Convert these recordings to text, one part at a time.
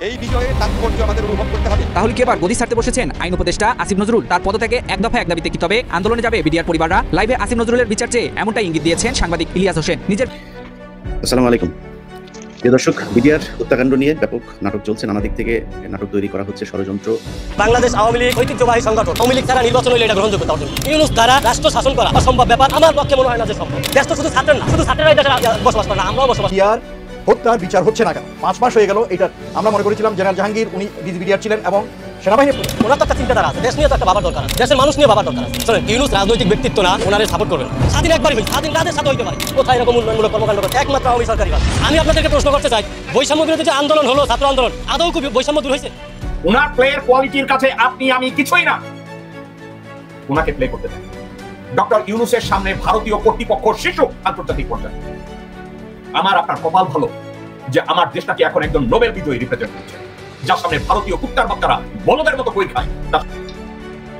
এই বিষয়ে তাৎপর্য আমাদের অনুভব করতে হবে। তাহলে কি এবার গদি ছাড়তে বসেছেন আইন উপদেষ্টা আসিফ নজরুল? তার পদত্যাগে এক দফা এক দাবিতে কি তবে আন্দোলনে যাবে বিডিআর পরিবাররা? লাইভে আসিফ নজরুলের বিচার চেয়ে এমনটাই ইঙ্গিত দিয়েছেন সাংবাদিক ইলিয়াস হোসেন নিজের। আসসালামু আলাইকুম প্রিয় দর্শক, বিডিআর হত্যাকাণ্ড নিয়ে ব্যাপক নাটক চলছে। নানা দিক থেকে নাটক তৈরি করা হচ্ছে, ষড়যন্ত্র। বাংলাদেশ আওয়ামী লীগ ঐতিহ্যবাহী সংগঠন। আওয়ামী লীগ ছাড়া নির্বাচন হলে এটা গ্রহণযোগ্য অর্জন। ইউনূস দ্বারা রাষ্ট্র শাসন করা অসম্ভব ব্যাপার। আমার পক্ষে মনে হয় না যে সম্ভব। দেশ তো শুধু ছাত্রের না, শুধু ছাত্রেরাই দেশে বসবাস করে না, আমরাও বসবাস। বিডিআর হত্যার বিচার হচ্ছে না কেন? 5 মাস হয়ে গেল। এটা আমরা মনে করেছিলাম জেনারেল জাহাঙ্গীর উনি বিডিআর ছিলেন এবং সেনাবাহিনী। ওনার তো একটা চিন্তাধারা আছে, দেশ নিয়ে তো একটা ভাবার দরকার আছে, দেশের মানুষ নিয়ে ভাবার দরকার আছে। শোনেন, ইউনূস রাজনৈতিক ব্যক্তিত্ব না, ওনারে সাপোর্ট করবেন। স্বাধীন একবারই হই, স্বাধীন কাদের সাথে হইতে পারে? কোথায় এরকম উন্নয়নমূলক কর্মকাণ্ড করে? একমাত্র আওয়ামী সরকারি কাজ। আমি আপনাদেরকে প্রশ্ন করতে চাই, বৈষম্য বিরোধী যে আন্দোলন হলো, ছাত্র আন্দোলন, আদৌ কি বৈষম্য দূর হয়েছে? ওনার প্লেয়ার কোয়ালিটির কাছে আপনি আমি কিছুই না। ওনাকে প্লে করতে দেন। ডক্টর ইউনূসের সামনে ভারতীয় কর্তৃপক্ষ শিশু আন্তর্জাতিক পর্যায়ে। আমার আপনার কপাল ভালো যে আমার দেশটাকে এখন একজন নোবেল বিজয়ী রিপ্রেজেন্ট করছে, যার সামনে ভারতীয় কুত্তার বাচ্চারা বলদের মতো বই খায়।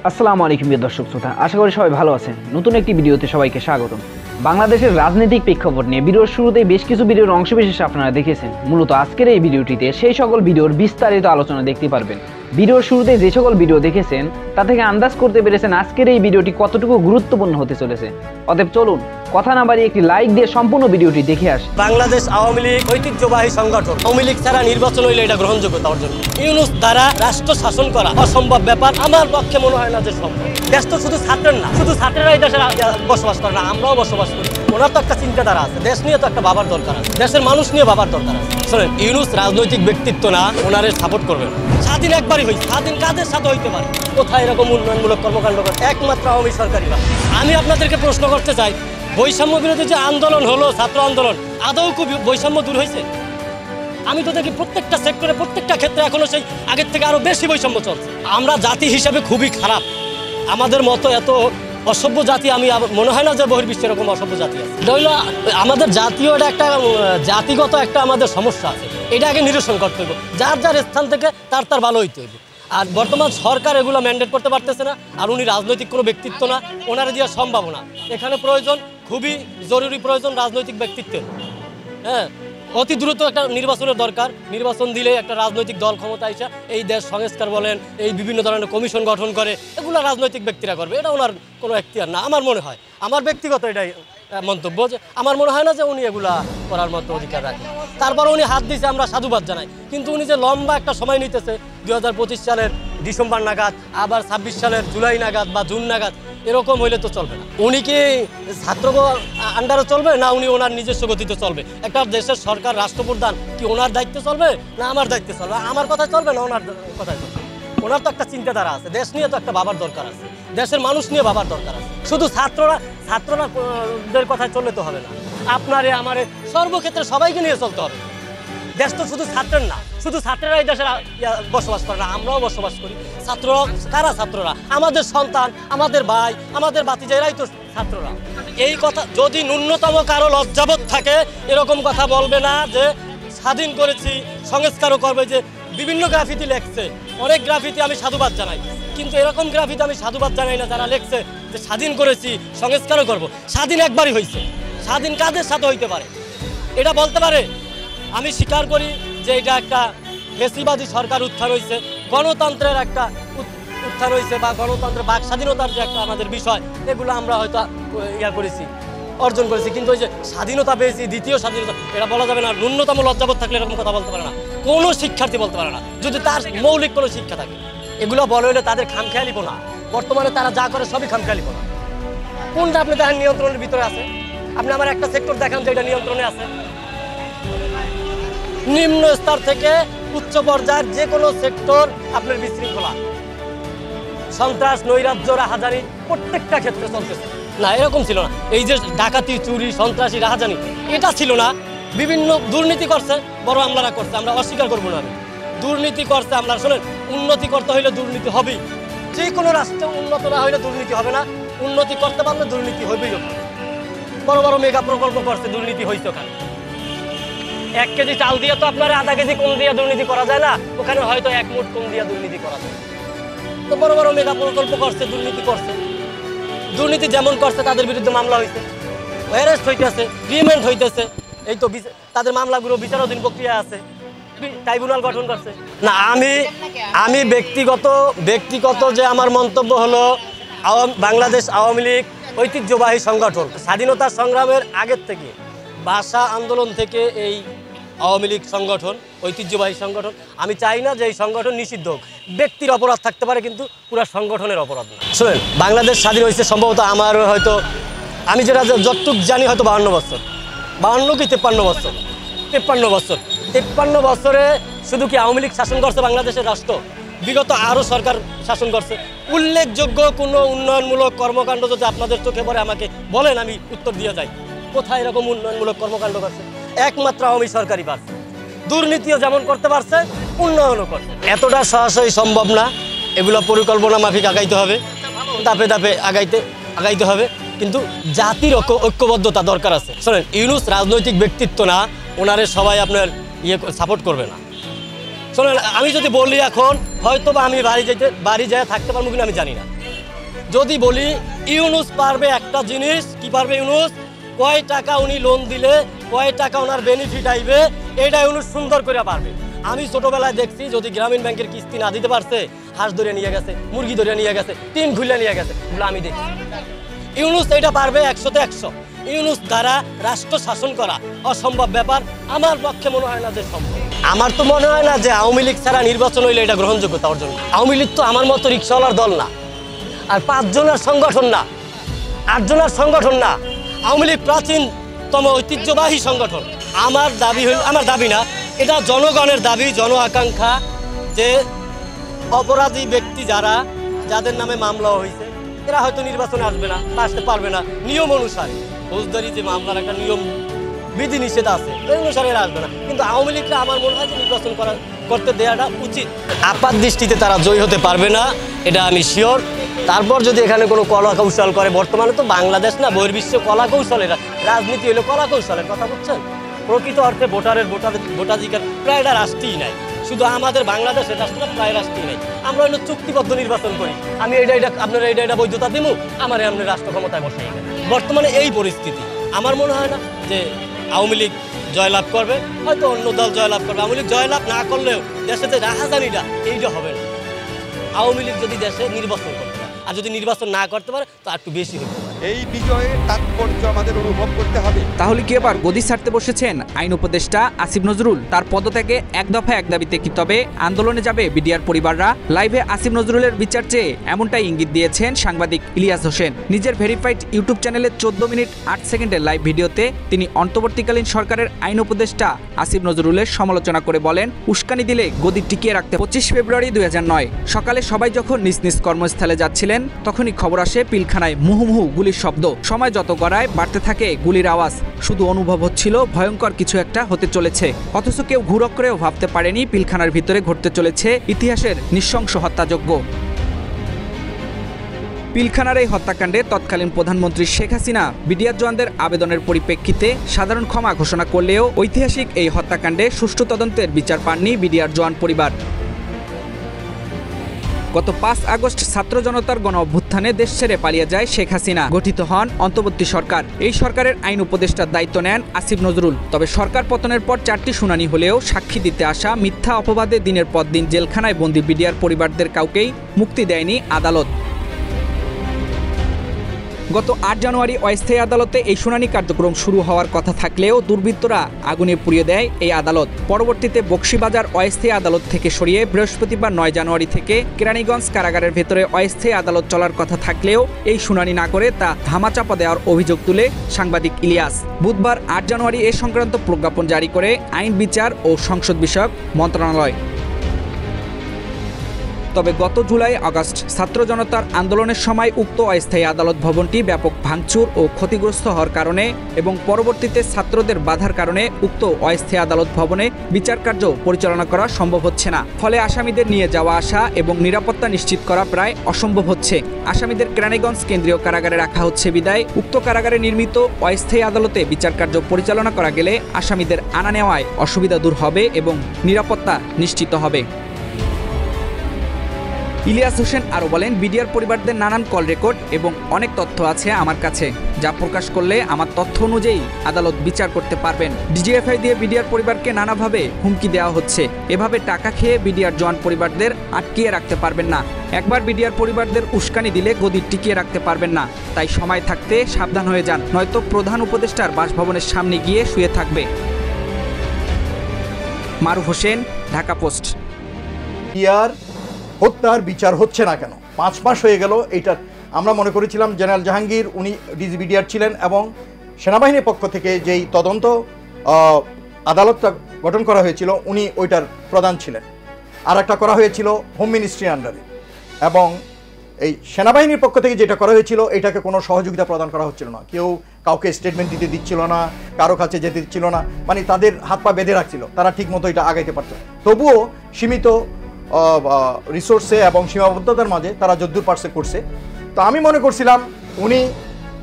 আসসালামু আলাইকুম দর্শক শ্রোতা, আশা করি সবাই ভালো আছেন। নতুন একটি ভিডিওতে সবাইকে স্বাগতম। বাংলাদেশের রাজনৈতিক প্রেক্ষাপট নিয়ে ভিডিওর শুরুতেই বেশ কিছু ভিডিওর অংশবিশেষ আপনারা দেখেছেন। মূলত আজকের এই ভিডিওটিতে সেই সকল ভিডিওর বিস্তারিত আলোচনা দেখতে পারবেন। ভিডিওর শুরুতে যে সকল ভিডিও দেখেছেন তা থেকে আন্দাজ করতে পেরেছেন আজকের এই ভিডিওটি কতটুকু গুরুত্বপূর্ণ হতে চলেছে। অতএব চলুন কথা না বাড়িয়ে একটি লাইক দিয়ে সম্পূর্ণ ভিডিওটি দেখে আসি। বাংলাদেশ আওয়ামী লীগ ঐতিহ্যবাহী সংগঠন। আওয়ামী লীগ ছাড়া নির্বাচন হইলে এটা গ্রহণযোগ্যতা অর্জন। ইউনূস দ্বারা রাষ্ট্র শাসন করা অসম্ভব ব্যাপার। আমার পক্ষে মনে হয় না যে সম্ভব। দেশ তো শুধু ছাত্রের না, শুধু ছাত্রেরাই দেশে বসবাস করে না, আমরাও বসবাস করি। ওনার তো একটা চিন্তাধারা আছে, দেশ নিয়ে তো একটা ভাবার দরকার আছে, দেশের মানুষ নিয়ে ভাবার দরকার আছে। শোনেন, ইউনূস রাজনৈতিক ব্যক্তিত্ব না, ওনারে সাপোর্ট করবেন। স্বাধীন একবারই হই, স্বাধীন কাদের সাথে হইতে পারে? কোথায় এরকম উন্নয়নমূলক কর্মকাণ্ড করে? একমাত্র আওয়ামী সরকারি কাজ। আমি আপনাদেরকে প্রশ্ন করতে চাই, বৈষম্য বিরোধী যে আন্দোলন হলো, ছাত্র আন্দোলন, আদৌ কি বৈষম্য দূর হয়েছে? আমি তো দেখি প্রত্যেকটা সেক্টরে, প্রত্যেকটা ক্ষেত্রে এখনো সেই আগের থেকে আরো বেশি বৈষম্য চলছে। আমরা জাতি হিসাবে খুবই খারাপ। আমাদের মতো এত অসভ্য জাতি আমি মনে হয় না যে বহির্বিশ্বে এরকম অসভ্য জাতি আছে। এটা হইলো আমাদের জাতীয়, এটা একটা জাতিগত একটা আমাদের সমস্যা আছে। এটা আগে নিরসন করতে হবে। যার যার স্থান থেকে তার তার ভালো হইতে হবে। আর বর্তমান সরকার এগুলো ম্যান্ডেট করতে পারতেছে না। আর উনি রাজনৈতিক কোনো ব্যক্তিত্ব না, ওনারা দেওয়ার সম্ভব না। এখানে প্রয়োজন, খুবই জরুরি প্রয়োজন রাজনৈতিক ব্যক্তিত্বের। হ্যাঁ, অতি দ্রুত একটা নির্বাচনের দরকার। নির্বাচন দিলে একটা রাজনৈতিক দল ক্ষমতা এসে এই দেশ সংস্কার বলেন, এই বিভিন্ন ধরনের কমিশন গঠন করে, এগুলো রাজনৈতিক ব্যক্তিরা করবে। এটা ওনার কোনো এখতিয়ার না। আমার মনে হয়, আমার ব্যক্তিগত এটাই মন্তব্য, যে আমার মনে হয় না যে উনি এগুলা করার মতো অধিকার রাখেন। তারপর উনি হাত দিয়েছে, আমরা সাধুবাদ জানাই। কিন্তু উনি যে লম্বা একটা সময় নিতেছে, 2025 সালের ডিসেম্বর নাগাদ, আবার 26 সালের জুলাই নাগাদ বা জুন নাগাদ, এরকম হইলে তো চলবে না। উনি কি ছাত্র আন্ডারে চলবে, না উনি ওনার নিজস্ব গতিতে চলবে? একটা দেশের সরকার, রাষ্ট্রপ্রধান কি ওনার দায়িত্বে চলবে, না আমার দায়িত্বে চলবে? আমার কথায় চলবে না ওনার কথায় চলবে? ওনার তো একটা চিন্তাধারা আছে, দেশ নিয়ে তো একটা ভাবার দরকার আছে, দেশের মানুষ নিয়ে ভাবার দরকার আছে। শুধু ছাত্রদের কথায় চললে তো হবে না। আপনারে আমারে সর্বক্ষেত্রে সবাইকে নিয়ে চলতে হবে। দেশ তো শুধু ছাত্রের না, শুধু ছাত্রেরাই দেশে বসবাস করে না, আমরাও বসবাস করি। ছাত্ররা কারা? ছাত্ররা আমাদের সন্তান, আমাদের ভাই, আমাদের বাতিজাইরাই তো ছাত্ররা। এই কথা যদি ন্যূনতম কারো লজ্জাবোধ থাকে, এরকম কথা বলবে না যে স্বাধীন করেছি, সংস্কারও করবে। যে বিভিন্ন গ্রাফিতি লেখছে, অনেক গ্রাফিতি আমি সাধুবাদ জানাই, কিন্তু এরকম গ্রাফিতি আমি সাধুবাদ জানাই না যারা লেখছে যে স্বাধীন করেছি, সংস্কারও করব। স্বাধীন একবারই হয়েছে, স্বাধীন কাদের সাথে হইতে পারে? এটা বলতে পারে? আমি স্বীকার করি যে এটা একটা ফেসিবাদী সরকার উত্থান হয়েছে, গণতন্ত্রের একটা উত্থান হয়েছে, বা গণতন্ত্রের বাক স্বাধীনতার যে একটা আমাদের বিষয়, এগুলো আমরা হয়তো করেছি, অর্জন করেছি। কিন্তু ওই যে স্বাধীনতা পেয়েছি, দ্বিতীয় স্বাধীনতা, এটা বলা যাবে না। ন্যূনতম লজ্জাবোধ থাকলে এরকম কথা বলতে পারে না কোনো শিক্ষার্থী, বলতে পারে না যদি তার মৌলিক কোনো শিক্ষা থাকে। এগুলো বলে হলে তাদের খামখেয়ালিপনা। বর্তমানে তারা যা করে সবই খামখেয়ালিপনা। কোনটা আপনি দেখেন নিয়ন্ত্রণের ভিতরে আছে? আপনি আমার একটা সেক্টর দেখান যে এটা নিয়ন্ত্রণে আছে। নিম্ন স্তর থেকে উচ্চ পর্যায়ের যে কোনো সেক্টর আপনার বিশৃঙ্খলা, সন্ত্রাস, নৈরাজ্য, রাহাজানি প্রত্যেকটা ক্ষেত্রে চলতেছে। না, এরকম ছিল না। এই যে ডাকাতি, চুরি, সন্ত্রাসী, রাহাজানি, এটা ছিল না। বিভিন্ন দুর্নীতি করছে, বড় আমলারা করছে, আমরা অস্বীকার করবো না। দুর্নীতি করছে আমরা। শোনেন, উন্নতি করতে হইলে দুর্নীতি হবেই। যে কোনো রাষ্ট্র উন্নত না হইলে দুর্নীতি হবে না। উন্নতি করতে পারলে দুর্নীতি হবেই। বড় বড় মেগা প্রকল্প করছে, দুর্নীতি হয়েছে ওখানে। 1 কেজি চাল দিয়ে তো আপনার আধা কেজি কম দিয়ে দুর্নীতি করা যায় না, ওখানে হয়তো 1 মুঠ কম দিয়ে দুর্নীতি করা যায়। তো বড় বড় মেগা প্রকল্প করছে, দুর্নীতি করছে। দুর্নীতি যেমন করছে তাদের বিরুদ্ধে মামলা হয়েছে, অ্যারেস্ট হইতেছে, রিমান্ড হইতেছে। এই তো তাদের মামলাগুলো বিচারাধীন প্রক্রিয়া আছে। ট্রাইব্যুনাল গঠন করছে না। আমি ব্যক্তিগত যে আমার মন্তব্য হলো, বাংলাদেশ আওয়ামী লীগ ঐতিহ্যবাহী সংগঠন, স্বাধীনতা সংগ্রামের আগের থেকে ভাষা আন্দোলন থেকে এই আওয়ামী লীগ সংগঠন ঐতিহ্যবাহী সংগঠন। আমি চাই না যে এই সংগঠন নিষিদ্ধ হোক। ব্যক্তির অপরাধ থাকতে পারে, কিন্তু পুরো সংগঠনের অপরাধ না। শুনেন, বাংলাদেশ স্বাধীন হয়েছে সম্ভবত আমার হয়তো, আমি যেটা যতটুক জানি হয়তো 52 বছর, 52 কি 53 বছর, 53 বছরে শুধু কি আওয়ামী লীগ শাসন করছে বাংলাদেশের রাষ্ট্র? বিগত আরও সরকার শাসন করছে। উল্লেখযোগ্য কোনো উন্নয়নমূলক কর্মকাণ্ড যদি আপনাদের চোখে পড়ে আমাকে বলেন, আমি উত্তর দিয়ে যাই। কোথায় এরকম উন্নয়নমূলক কর্মকাণ্ড করছে? একমাত্র আওয়ামী সরকারই পারছে। দুর্নীতিও যেমন করতে পারছে, উন্নয়নও করছে। এতটা সরাসরি সম্ভব না, এগুলো পরিকল্পনা মাফিক আগাইতে হবে, ধাপে ধাপে আগাইতে হবে। কিন্তু জাতির ঐক্যবদ্ধতা দরকার আছে। শোনেন, ইউনূস রাজনৈতিক ব্যক্তিত্ব না, ওনারে সবাই আপনার সাপোর্ট করবে না। শোনেন, আমি যদি বলি এখন হয়তো বা আমি বাড়ি যেয়ে থাকতে পারবো কিনা আমি জানি না। যদি বলি ইউনূস পারবে একটা জিনিস, কি পারবে ইউনূস? কয় টাকা উনি লোন দিলে কয় টাকা ওনার বেনিফিট আইবে, এটা ইউনূস সুন্দর করে পারবে। আমি ছোটবেলায় দেখছি, যদি গ্রামীণ ব্যাংকের কিস্তি না দিতে পারছে, হাঁস ধরে নিয়ে গেছে, মুরগি ধরে নিয়ে গেছে, টিন খুলে নিয়ে গেছে, এগুলো আমি দেখছি। ইউনূস এটা পারবে 100-তে 100। ইউনূস দ্বারা রাষ্ট্র শাসন করা অসম্ভব ব্যাপার। আমার পক্ষে মনে হয় না যে সম্ভব। আমার তো মনে হয় না যে আওয়ামী লীগ ছাড়া নির্বাচন হইলে এটা গ্রহণযোগ্যতা অর্জন। আওয়ামী লীগ তো আমার মতো রিক্সাওয়ালার দল না, আর 5 জনের সংগঠন না, 8 জনের সংগঠন না। আওয়ামী লীগ প্রাচীনতম ঐতিহ্যবাহী সংগঠন। আমার দাবি না, এটা জনগণের দাবি, জন আকাঙ্ক্ষা, যে অপরাধী ব্যক্তি যাদের নামে মামলা হয়েছে, এরা হয়তো নির্বাচনে আসবে না, আসতে পারবে না। নিয়ম অনুসারে ফৌজদারি যে মামলার একটা নিয়ম বিধি নিষেধ আছে, এই অনুসারে এরা আসবে না। কিন্তু আওয়ামী লীগরা আমার মনে হয় যে নির্বাচন করতে দেওয়াটা উচিত। আপাত দৃষ্টিতে তারা জয়ী হতে পারবে না, এটা আমি শিওর। তারপর যদি এখানে কোনো কলা কৌশল করে, বর্তমানে তো বাংলাদেশ না, বহির্বিশ্ব কলা কৌশলের রাজনীতি হলো কলা কৌশলের কথা বুঝছেন। প্রকৃত অর্থে ভোটাধিকার প্রায় এটা রাষ্ট্রই নাই। শুধু আমাদের বাংলাদেশের রাষ্ট্রটা প্রায় রাষ্ট্রই নাই। আমরা হলো চুক্তিবদ্ধ নির্বাচন করি, আমি আপনারা এটা বৈধতা দিব, আমার আপনি রাষ্ট্র ক্ষমতায় বসাই গেলেন। বর্তমানে এই পরিস্থিতি, আমার মনে হয় না যে আওয়ামী লীগ জয়লাভ করবে, হয়তো অন্য দল জয়লাভ করবে। আওয়ামী লীগ জয়লাভ না করলেও দেশে যে রাহাজানিটা, এইটা হবে না। আওয়ামী লীগ যদি দেশে নির্বাচন করতে পারে, আর যদি নির্বাচন না করতে পারে, তো একটু বেশি হতে পারে। এই বিজয়ের তাৎপর্য আমাদের অনুভব করতে হবে। তাহলে কি এবার গদি ছাড়তে বসেছেন আইন উপদেষ্টা আসিফ নজরুল? তার পদত্যাগে এক দফা এক দাবিতে কি তবে আন্দোলনে যাবে বিডিআর পরিবাররা? লাইভে আসিফ নজরুলের বিচার চেয়ে এমনটাই ইঙ্গিত দিয়েছেন সাংবাদিক ইলিয়াস হোসেন। নিজের ভেরিফাইড ইউটিউব চ্যানেলে 14 মিনিট 8 সেকেন্ডের লাইভ ভিডিওতে তিনি অন্তর্বর্তীকালীন সরকারের আইন উপদেষ্টা আসিফ নজরুলের সমালোচনা করে বলেন, উস্কানি দিলে গদি টিকিয়ে রাখতে। 25 ফেব্রুয়ারি 2009 সকালে সবাই যখন নিজ নিজ কর্মস্থলে যাচ্ছিলেন, তখনই খবর আসে পিলখানায় মুহুমুহু গুলির শব্দ। সময় যত গড়ায় বাড়তে থাকে গুলির আওয়াজ। শুধু অনুভব হচ্ছিল ভয়ঙ্কর কিছু একটা হতে চলেছে, অথচ কেউ ঘুরক্করেও ভাবতে পারেনি পিলখানার ভিতরে ঘটতে চলেছে ইতিহাসের নৃশংস হত্যাযজ্ঞ। পিলখানার এই হত্যাকাণ্ডে তৎকালীন প্রধানমন্ত্রী শেখ হাসিনা বিডিআর জওয়ানদের আবেদনের পরিপ্রেক্ষিতে সাধারণ ক্ষমা ঘোষণা করলেও ঐতিহাসিক এই হত্যাকাণ্ডে সুষ্ঠু তদন্তের বিচার পাননি বিডিআর জওয়ান পরিবার। গত 5 আগস্ট ছাত্র জনতার গণ অভ্যুত্থানে দেশ ছেড়ে পালিয়ে যায় শেখ হাসিনা। গঠিত হন অন্তর্বর্তী সরকার। এই সরকারের আইন উপদেষ্টার দায়িত্ব নেন আসিফ নজরুল। তবে সরকার পতনের পর 4টি শুনানি হলেও সাক্ষী দিতে আসা মিথ্যা অপবাদে দিনের পর দিন জেলখানায় বন্দী বিডিআর পরিবারদের কাউকেই মুক্তি দেয়নি আদালত। গত 8 জানুয়ারি অস্থায়ী আদালতে এই শুনানি কার্যক্রম শুরু হওয়ার কথা থাকলেও দুর্বৃত্তরা আগুনে পুড়িয়ে দেয় এই আদালত। পরবর্তীতে বকশীবাজার অস্থায়ী আদালত থেকে সরিয়ে বৃহস্পতিবার 9 জানুয়ারি থেকে কেরানীগঞ্জ কারাগারের ভেতরে অস্থায়ী আদালত চলার কথা থাকলেও এই শুনানি না করে তা ধামাচাপা দেওয়ার অভিযোগ তুলে সাংবাদিক ইলিয়াস। বুধবার 8 জানুয়ারি এ সংক্রান্ত প্রজ্ঞাপন জারি করে আইন বিচার ও সংসদ বিষয়ক মন্ত্রণালয়। তবে গত জুলাই আগস্ট ছাত্র জনতার আন্দোলনের সময় উক্ত অস্থায়ী আদালত ভবনটি ব্যাপক ভাঙচুর ও ক্ষতিগ্রস্ত হওয়ার কারণে এবং পরবর্তীতে ছাত্রদের বাধার কারণে উক্ত অস্থায়ী আদালত ভবনে বিচার কার্য পরিচালনা করা সম্ভব হচ্ছে না। ফলে আসামিদের নিয়ে যাওয়া আসা এবং নিরাপত্তা নিশ্চিত করা প্রায় অসম্ভব হচ্ছে। আসামিদের কেরানীগঞ্জ কেন্দ্রীয় কারাগারে রাখা হচ্ছে বিদায় উক্ত কারাগারে নির্মিত অস্থায়ী আদালতে বিচার কার্য পরিচালনা করা গেলে আসামিদের আনা নেওয়ায় অসুবিধা দূর হবে এবং নিরাপত্তা নিশ্চিত হবে। ইলিয়াস হোসেন আরও বলেন, বিডিআর পরিবারদের নানান কল রেকর্ড এবং অনেক তথ্য আছে আমার কাছে, যা প্রকাশ করলে আমার তথ্য অনুযায়ী আদালত বিচার করতে পারবেন। ডিজিএফআই দিয়ে বিডিআর পরিবারকে নানাভাবে হুমকি দেওয়া হচ্ছে। এভাবে টাকা খেয়ে বিডিআর জওয়ান পরিবারদের আটকিয়ে রাখতে পারবেন না। একবার বিডিআর পরিবারদের উস্কানি দিলে গদি টিকিয়ে রাখতে পারবেন না। তাই সময় থাকতে সাবধান হয়ে যান, নয়তো প্রধান উপদেষ্টার বাসভবনের সামনে গিয়ে শুয়ে থাকবে। মারুফ হোসেন, ঢাকা পোস্ট। বিডিআর হত্যার বিচার হচ্ছে না কেন? 5 মাস হয়ে গেল। এইটার আমরা মনে করেছিলাম জেনারেল জাহাঙ্গীর উনি ডিজিবিডিআর ছিলেন এবং সেনাবাহিনীর পক্ষ থেকে যেই তদন্ত আদালতটা গঠন করা হয়েছিল উনি ওইটার প্রধান ছিলেন। আর একটা করা হয়েছিল হোম মিনিস্ট্রির আন্ডারে, এবং এই সেনাবাহিনীর পক্ষ থেকে যেটা করা হয়েছিল এটাকে কোনো সহযোগিতা প্রদান করা হচ্ছিল না। কেউ কাউকে স্টেটমেন্ট দিতে দিচ্ছিল না, কারো কাছে যেতে দিচ্ছিল না, মানে তাদের হাত পা বেঁধে রাখছিল। তারা ঠিক মতো এটা আগাইতে পারত। তবুও সীমিত রিসোর্সে এবং সীমাবদ্ধতার মাঝে তারা যদ্দূর পারছে করছে। তো আমি মনে করছিলাম উনি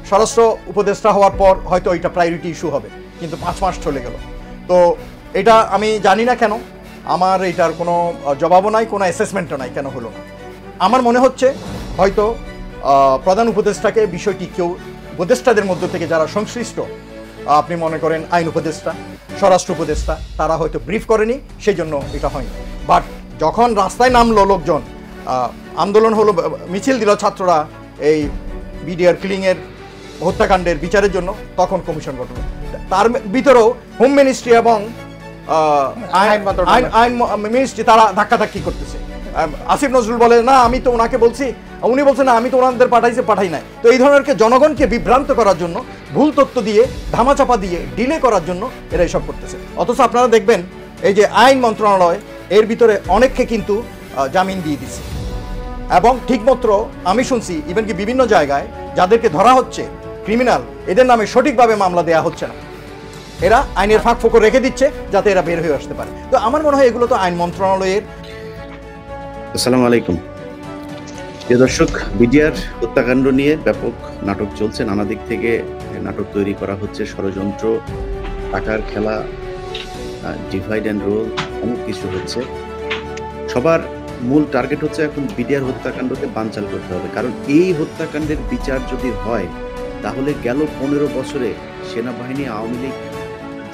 স্বরাষ্ট্র উপদেষ্টা হওয়ার পর হয়তো এটা প্রায়োরিটি ইস্যু হবে, কিন্তু 5 মাস চলে গেল। তো এটা আমি জানি না কেন, আমার এটার কোনো জবাবও নাই, কোনো অ্যাসেসমেন্টও নাই কেন হলো না। আমার মনে হচ্ছে হয়তো প্রধান উপদেষ্টাকে বিষয়টি কেউ উপদেষ্টাদের মধ্য থেকে যারা সংশ্লিষ্ট, আপনি মনে করেন আইন উপদেষ্টা, স্বরাষ্ট্র উপদেষ্টা, তারা হয়তো ব্রিফ করেনি, সেই জন্য এটা হয়নি। বাট যখন রাস্তায় নামলো লোকজন, আন্দোলন হলো, মিছিল দিল ছাত্ররা এই বিডিআর কিলিংয়ের হত্যাকাণ্ডের বিচারের জন্য, তখন কমিশন গঠন। তার ভিতরেও হোম মিনিস্ট্রি এবং আইন মিনিস্ট্রি তারা ধাক্কাধাক্কি করতেছে। আসিফ নজরুল বলে না আমি তো ওনাকে বলছি, উনি বলছেন না আমি তো ওনাদের পাঠাই নাই। তো এই ধরনের জনগণকে বিভ্রান্ত করার জন্য, ভুল তথ্য দিয়ে, ধামাচাপা দিয়ে, ডিলে করার জন্য এরা এসব করতেছে। অথচ আপনারা দেখবেন এই যে আইন মন্ত্রণালয় এর ভিতরে অনেককে কিন্তু জামিন দিয়ে দিচ্ছে, এবং ঠিকমতো আমি শুনছি ইভেন কি বিভিন্ন জায়গায় যাদেরকে ধরা হচ্ছে ক্রিমিনাল, এদের নামে সঠিকভাবে মামলা দেওয়া হচ্ছে না। এরা আইনের ফাঁক ফোকর রেখে দিচ্ছে যাতে এরা বের হয়ে আসতে পারে। তো আমার মনে হয় এগুলো তো আইন মন্ত্রণালয়ের। আসসালামু আলাইকুম প্রিয় দর্শক, বিডিআর হত্যাকাণ্ড নিয়ে ব্যাপক নাটক চলছে। নানা দিক থেকে নাটক তৈরি করা হচ্ছে, ষড়যন্ত্র, টাকার খেলা, ডিভাইড অ্যান্ড রোল, অনেক কিছু হচ্ছে। সবার মূল টার্গেট হচ্ছে এখন বিডিআর হত্যাকাণ্ডকে বানচাল করতে হবে। কারণ এই হত্যাকাণ্ডের বিচার যদি হয় তাহলে গেল 15 বছরে সেনাবাহিনী, আওয়ামী লীগ,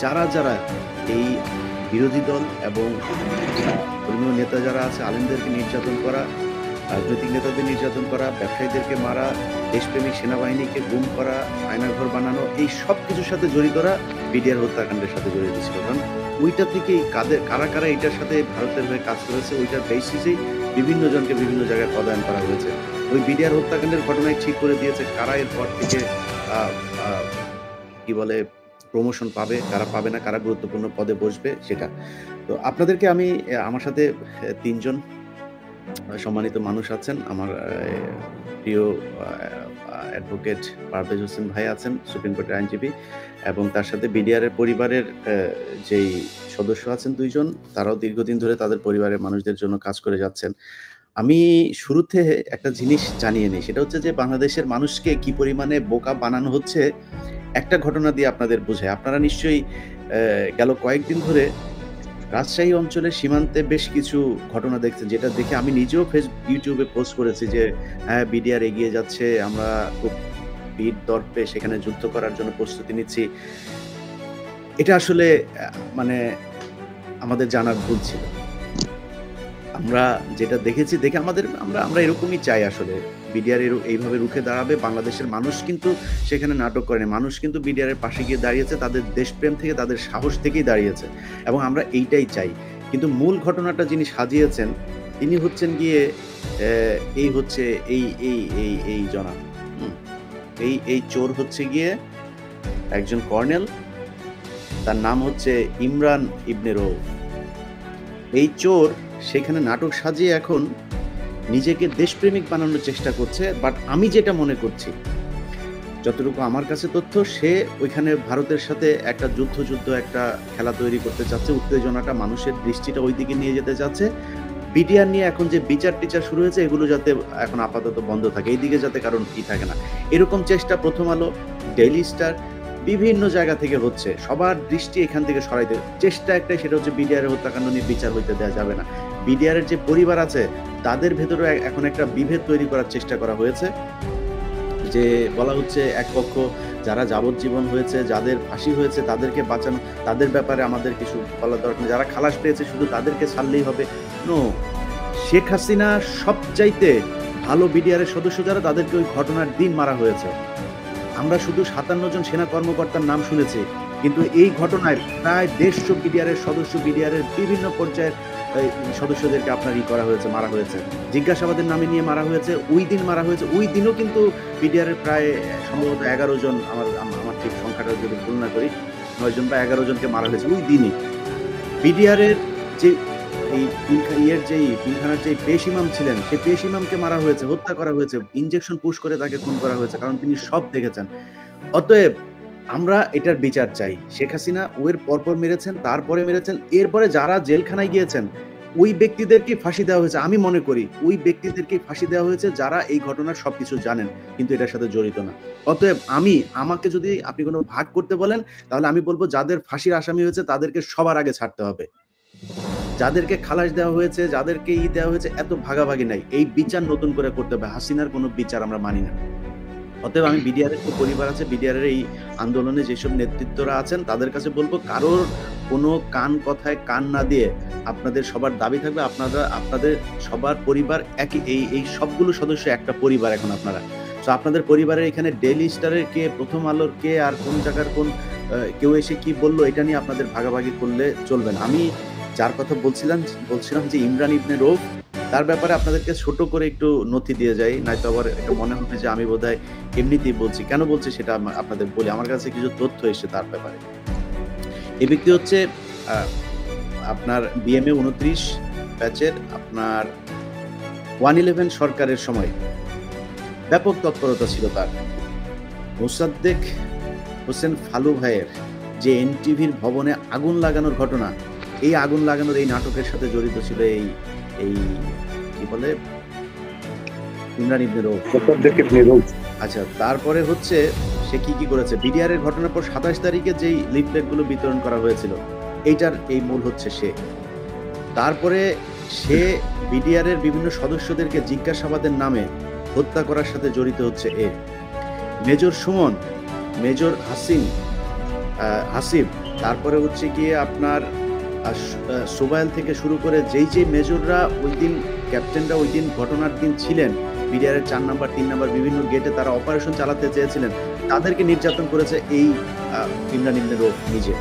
যারা যারা এই বিরোধী দল এবং ধর্মীয় নেতা যারা আছে, আলেমদেরকে নির্যাতন করা, রাজনৈতিক নেতাদের নির্যাতন করা, ব্যবসায়ীদেরকে মারা, দেশপ্রেমিক সেনাবাহিনীকে গুম করা, আয়নাঘর বানানো, এই সব কিছুর সাথে জড়িতরা বিডিআর হত্যাকাণ্ডের সাথে জড়িত ছিল। কারণ ওইটা থেকেই কারা কারা এটার সাথে ভারতের হয়ে কাজ করেছে ওইটার বেসিসেই বিভিন্ন জনকে বিভিন্ন জায়গায় পদায়ন করা হয়েছে। ওই বিডিআর হত্যাকাণ্ডের ঘটনায় ঠিক করে দিয়েছে কারা এরপর থেকে কি বলে প্রমোশন পাবে, কারা পাবে না, কারা গুরুত্বপূর্ণ পদে বসবে সেটা। তো আপনাদেরকে আমার সাথে 3 জন সম্মানিত মানুষ আছেন। আমার প্রিয় অ্যাডভোকেট পারভেজ হোসেন ভাই আছেন, সুপ্রিম কোর্টের আইনজীবী, এবং তার সাথে বিডিআর এর পরিবারের যেই সদস্য আছেন 2 জন, তারাও দীর্ঘদিন ধরে তাদের পরিবারের মানুষদের জন্য কাজ করে যাচ্ছেন। আমি শুরুতে একটা জিনিস জানিয়ে নিই, সেটা হচ্ছে যে বাংলাদেশের মানুষকে কি পরিমাণে বোকা বানানো হচ্ছে একটা ঘটনা দিয়ে আপনাদের বোঝায়। আপনারা নিশ্চয়ই গেল কয়েকদিন ধরে রাজশাহী অঞ্চলের সীমান্তে বেশ কিছু ঘটনা দেখছেন, যেটা দেখে আমি নিজেও ইউটিউবে পোস্ট করেছি যে হ্যাঁ বিডিআর এগিয়ে যাচ্ছে, আমরা খুব বীর দর্পে সেখানে যুদ্ধ করার জন্য প্রস্তুতি নিচ্ছি। এটা আসলে মানে আমাদের জানার ভুল ছিল। আমরা যেটা দেখেছি দেখে আমরা এরকমই চাই। আসলে বিডিআর এইভাবে রুখে দাঁড়াবে। বাংলাদেশের মানুষ কিন্তু সেখানে নাটক করেনি, মানুষ কিন্তু বিডিআর এর পাশে গিয়ে দাঁড়িয়েছে, তাদের দেশপ্রেম থেকে, তাদের সাহস থেকেই দাঁড়িয়েছে, এবং আমরা এইটাই চাই। কিন্তু মূল ঘটনাটা যিনি সাজিয়েছেন তিনি হচ্ছেন গিয়ে এই জনাব, এই চোর হচ্ছে গিয়ে একজন কর্নেল, তার নাম হচ্ছে ইমরান ইবনে রৌফ। এই চোর সেখানে নাটক সাজিয়ে এখন নিজেকে দেশপ্রেমিক বানানোর চেষ্টা করছে। বাট আমি যেটা মনে করছি, যতটুকু আমার কাছে তথ্য, সে ওইখানে ভারতের সাথে একটা যুদ্ধ একটা খেলা তৈরি করতে চাচ্ছে, উত্তেজনাটা, মানুষের দৃষ্টিটা ওই দিকে নিয়ে যেতে চাচ্ছে। বিডিআর নিয়ে এখন যে বিচার টিচার শুরু হয়েছে এগুলো যাতে এখন আপাতত বন্ধ থাকে, এইদিকে যাতে কারণ কি থাকে না, এরকম চেষ্টা প্রথম আলো, ডেইলি স্টার, বিভিন্ন জায়গা থেকে হচ্ছে। সবার দৃষ্টি এখান থেকে সরাইতে চেষ্টা একটাই, সেটা হচ্ছে বিডিআর হত্যাকাণ্ড নিয়ে বিচার হইতে দেওয়া যাবে না। বিডিআর এর যে পরিবার আছে তাদের ভেতরে এখন একটা বিভেদ তৈরি করার চেষ্টা করা হয়েছে, যে বলা হচ্ছে এক পক্ষ যারা যাবজ্জীবন হয়েছে, যাদের ফাঁসি হয়েছে, তাদেরকে বাঁচানো, তাদের ব্যাপারে আমাদের কিছু বলার দরকার নেই। যারা খালাস পেয়েছে শুধু তাদেরকে ছাড়লেই হবে? নো, শেখ হাসিনা সবচাইতে ভালো বিডিআরের সদস্য যারা, তাদেরকে ওই ঘটনার দিন মারা হয়েছে। আমরা শুধু 57 জন সেনা কর্মকর্তার নাম শুনেছি, কিন্তু এই ঘটনায় প্রায় 150 বিডিআরের সদস্য, বিডিআরের বিভিন্ন পর্যায়ের সদস্যদেরকে আপনার করা হয়েছে, মারা হয়েছে, জিজ্ঞাসাবাদের নামে নিয়ে মারা হয়েছে। ওই দিন মারা হয়েছে, ওই দিনও কিন্তু বিডিআরের প্রায় সম্ভবত 11 জন, আমার ঠিক সংখ্যাটা যদি ভুল না করি, 9 জন বা 11 জনকে মারা হয়েছে ওই দিনই। বিডিআরের যে এই পিলখানার যে পেশ ইমাম ছিলেন, সেই পেশ ইমামকে মারা হয়েছে, হত্যা করা হয়েছে, ইনজেকশন পুশ করে তাকে খুন করা হয়েছে, কারণ তিনি সব দেখেছেন। অতএব আমরা এটার বিচার চাই। শেখ হাসিনা ওর পরপর মেরেছেন, তারপরে মেরেছেন, এরপরে যারা জেলখানায় গিয়েছেন ওই ব্যক্তিদেরকে ফাঁসি দেওয়া হয়েছে। আমি মনে করি ওই ব্যক্তিদেরকে ফাঁসি দেওয়া হয়েছে যারা এই ঘটনার সবকিছু জানেন কিন্তু এটার সাথে জড়িত না। অতএব আমাকে যদি আপনি কোনো ভাগ করতে বলেন, তাহলে আমি বলবো যাদের ফাঁসির আসামি হয়েছে তাদেরকে সবার আগে ছাড়তে হবে। যাদেরকে খালাস দেওয়া হয়েছে, যাদেরকে দেওয়া হয়েছে, এত ভাগাভাগি নাই। এই বিচার নতুন করে করতে হবে। হাসিনার কোনো বিচার আমরা মানি না। অতএব আমি বিডিআরের যে পরিবার আছে, বিডিআরের এই আন্দোলনে যেসব নেতৃত্বরা আছেন, তাদের কাছে বলবো কারোর কোনো কথায় কান না দিয়ে আপনাদের সবার দাবি থাকবে, আপনাদের সবার পরিবার একই, এই সবগুলো সদস্য একটা পরিবার এখন আপনারা। তো আপনাদের পরিবারের এখানে ডেইলি স্টারের কে, প্রথম আলোর কে, আর কোন জায়গার কোন কেউ এসে কি বললো, এটা নিয়ে আপনাদের ভাগাভাগি করলে চলবে না। আমি যার কথা বলছিলাম যে ইমরান ইবনে রৌফ, তার ব্যাপারে আপনাদেরকে ছোট করে একটু নথি দিয়ে যাই, নয়তো আবার এটা মনে হবে যে আমি বোধহয় এমনিতেই বলছি। কেন বলছি সেটা আপনাদের বলি। আমার কাছে কিছু তথ্য এসেছে তার ব্যাপারে। এই ব্যক্তি হচ্ছে আপনার বিএমএ 29 ব্যাচের, আপনার 111 সরকারের সময় ব্যাপক তৎপরতা ছিল তার। মোসাদ্দেক হোসেন ফালু ভাইয়ের যে এনটিভির ভবনে আগুন লাগানোর ঘটনা, এই আগুন লাগানোর এই নাটকের সাথে জড়িত ছিল এই কি বলে ইমরান ইবনে রৌফ। আচ্ছা, তারপরে হচ্ছে সে কি করেছে, বিডিআরের ঘটনার পর 27 তারিখে যেই লিফলেটগুলো বিতরণ করা হয়েছিল, এইটার এই মূল হচ্ছে সে। তারপরে সে বিডিআরের বিভিন্ন সদস্যদেরকে জিজ্ঞাসাবাদের নামে হত্যা করার সাথে জড়িত হচ্ছে এ। মেজর সুমন, মেজর হাসিব, তারপরে হচ্ছে গিয়ে আপনার সোবাইল থেকে শুরু করে যেই মেজররা ওই দিন, ক্যাপ্টেনরা ওই দিন ঘটনার দিন ছিলেন, বিডিআরের 4 নম্বর 3 নম্বর বিভিন্ন গেটে তারা অপারেশন চালাতে চেয়েছিলেন, তাদেরকে নির্যাতন করেছে এই ইমরান ইবনে রৌফ নিজে।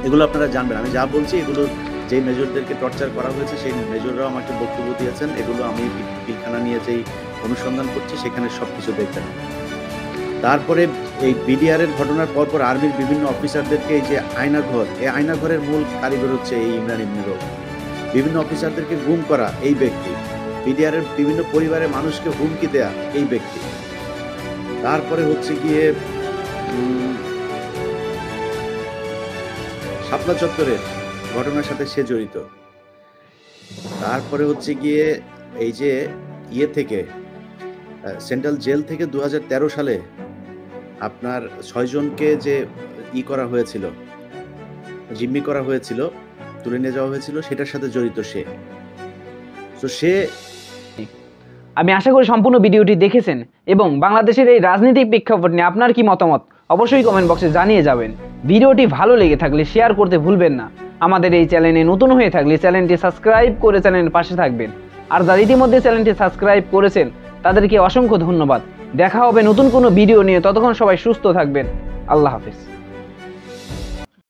এগুলো আপনারা জানবেন। আমি যা বলছি এগুলো যেই মেজরদেরকে টর্চার করা হয়েছে সেই মেজররাও আমাকে বক্তব্য দিয়েছেন। এগুলো আমি পিলখানা নিয়ে যেই অনুসন্ধান করছি সেখানে সবকিছু দেখবেন। তারপরে এই বিডিআরের ঘটনার পরপর আর্মির বিভিন্ন অফিসারদেরকে এই যে আয়নাঘর, এই আয়নাঘরের মূল কারিগর হচ্ছে এই ইমরান ইবনে রৌফ। বিভিন্ন অফিসারদেরকে গুম করা এই ব্যক্তি, বিডিআরের বিভিন্ন পরিবারের মানুষকে হুমকি দেয়া এই ব্যক্তি। তারপরে হচ্ছে গিয়ে শাপলা চত্বরের ঘটনার সাথে সে জড়িত। তারপরে হচ্ছে গিয়ে এই যে থেকে সেন্ট্রাল জেল থেকে 2013 সালে আপনার 6 জনকে যে করা হয়েছিল, জিম্মি করা হয়েছিল, তুলে নিয়ে যাওয়া হয়েছিল, সেটার সাথে জড়িত সে। তো সে, আমি আশা করি সম্পূর্ণ ভিডিওটি দেখেছেন এবং বাংলাদেশের এই রাজনৈতিক প্রেক্ষাপট নিয়ে আপনার কি মতামত অবশ্যই কমেন্ট বক্সে জানিয়ে যাবেন। ভিডিওটি ভালো লেগে থাকলে শেয়ার করতে ভুলবেন না। আমাদের এই চ্যানেলে নতুন হয়ে থাকলে চ্যানেলটি সাবস্ক্রাইব করে চ্যানেলের পাশে থাকবেন। আর যারা ইতিমধ্যে চ্যানেলটি সাবস্ক্রাইব করেছেন তাদেরকে অসংখ্য ধন্যবাদ। দেখা হবে নতুন কোনো ভিডিও নিয়ে। ততক্ষণ সবাই সুস্থ থাকবেন। আল্লাহ হাফেজ।